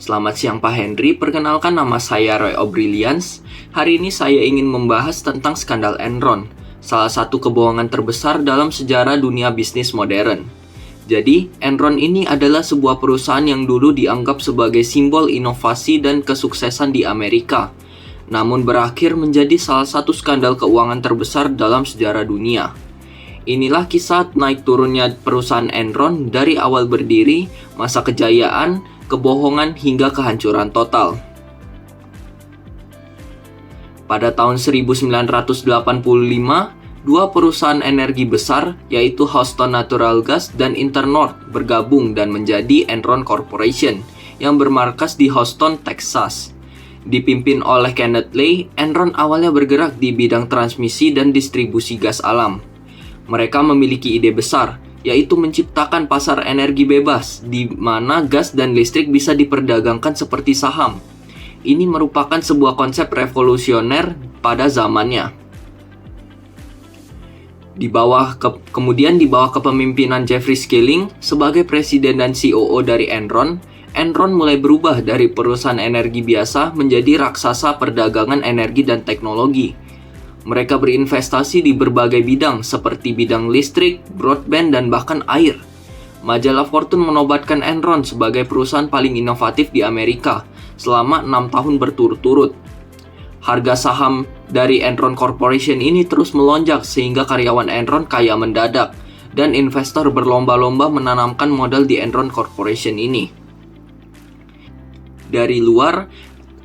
Selamat siang Pak Henry, perkenalkan nama saya Roy O'Brilians. Hari ini saya ingin membahas tentang skandal Enron, salah satu kebohongan terbesar dalam sejarah dunia bisnis modern. Jadi, Enron ini adalah sebuah perusahaan yang dulu dianggap sebagai simbol inovasi dan kesuksesan di Amerika, namun berakhir menjadi salah satu skandal keuangan terbesar dalam sejarah dunia. Inilah kisah naik turunnya perusahaan Enron dari awal berdiri, masa kejayaan, kebohongan hingga kehancuran total. Pada tahun 1985, dua perusahaan energi besar yaitu Houston Natural Gas dan Internord bergabung dan menjadi Enron Corporation yang bermarkas di Houston, Texas. Dipimpin oleh Kenneth Lay, Enron awalnya bergerak di bidang transmisi dan distribusi gas alam. Mereka memiliki ide besar, yaitu menciptakan pasar energi bebas, di mana gas dan listrik bisa diperdagangkan seperti saham. Ini merupakan sebuah konsep revolusioner pada zamannya. Kemudian di bawah kepemimpinan Jeffrey Skilling sebagai presiden dan COO dari Enron, Enron mulai berubah dari perusahaan energi biasa menjadi raksasa perdagangan energi dan teknologi. Mereka berinvestasi di berbagai bidang seperti bidang listrik, broadband, dan bahkan air. Majalah Fortune menobatkan Enron sebagai perusahaan paling inovatif di Amerika selama 6 tahun berturut-turut. Harga saham dari Enron Corporation ini terus melonjak sehingga karyawan Enron kaya mendadak dan investor berlomba-lomba menanamkan modal di Enron Corporation ini. Dari luar,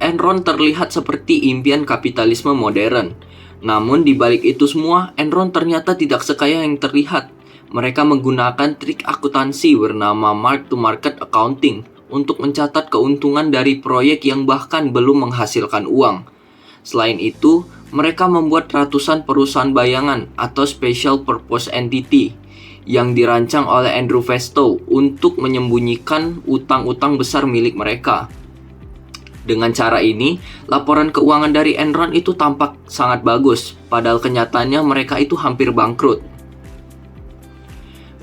Enron terlihat seperti impian kapitalisme modern. Namun di balik itu semua, Enron ternyata tidak sekaya yang terlihat. Mereka menggunakan trik akuntansi bernama mark-to-market accounting untuk mencatat keuntungan dari proyek yang bahkan belum menghasilkan uang. Selain itu, mereka membuat ratusan perusahaan bayangan atau special purpose entity yang dirancang oleh Andrew Fastow untuk menyembunyikan utang-utang besar milik mereka. Dengan cara ini, laporan keuangan dari Enron itu tampak sangat bagus, padahal kenyataannya mereka itu hampir bangkrut.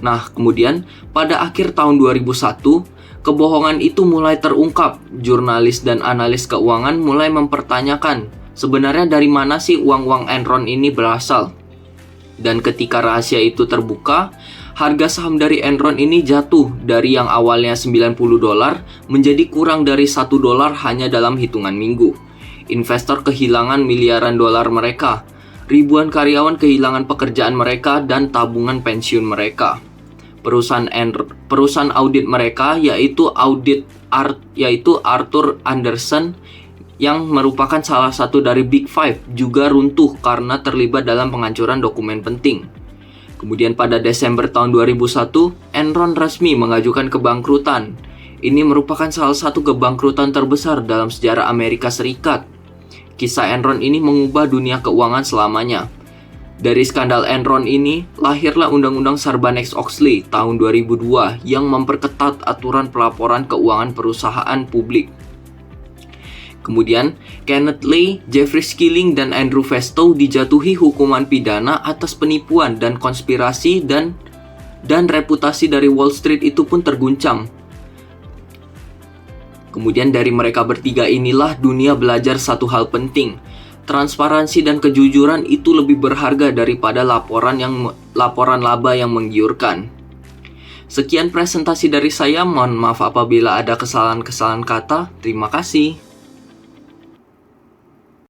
Nah, kemudian pada akhir tahun 2001, kebohongan itu mulai terungkap. Jurnalis dan analis keuangan mulai mempertanyakan, sebenarnya dari mana sih uang-uang Enron ini berasal? Dan ketika rahasia itu terbuka, harga saham dari Enron ini jatuh dari yang awalnya $90 menjadi kurang dari $1 hanya dalam hitungan minggu. Investor kehilangan miliaran dolar mereka, ribuan karyawan kehilangan pekerjaan mereka dan tabungan pensiun mereka. Perusahaan audit mereka yaitu Arthur Andersen yang merupakan salah satu dari Big Five juga runtuh karena terlibat dalam penghancuran dokumen penting. Kemudian pada Desember tahun 2001, Enron resmi mengajukan kebangkrutan. Ini merupakan salah satu kebangkrutan terbesar dalam sejarah Amerika Serikat. Kisah Enron ini mengubah dunia keuangan selamanya. Dari skandal Enron ini, lahirlah Undang-Undang Sarbanes-Oxley tahun 2002 yang memperketat aturan pelaporan keuangan perusahaan publik. Kemudian, Kenneth Lay, Jeffrey Skilling, dan Andrew Fastow dijatuhi hukuman pidana atas penipuan dan konspirasi dan reputasi dari Wall Street itu pun terguncang. Kemudian dari mereka bertiga inilah dunia belajar satu hal penting. Transparansi dan kejujuran itu lebih berharga daripada laporan laba yang menggiurkan. Sekian presentasi dari saya, mohon maaf apabila ada kesalahan-kesalahan kata. Terima kasih.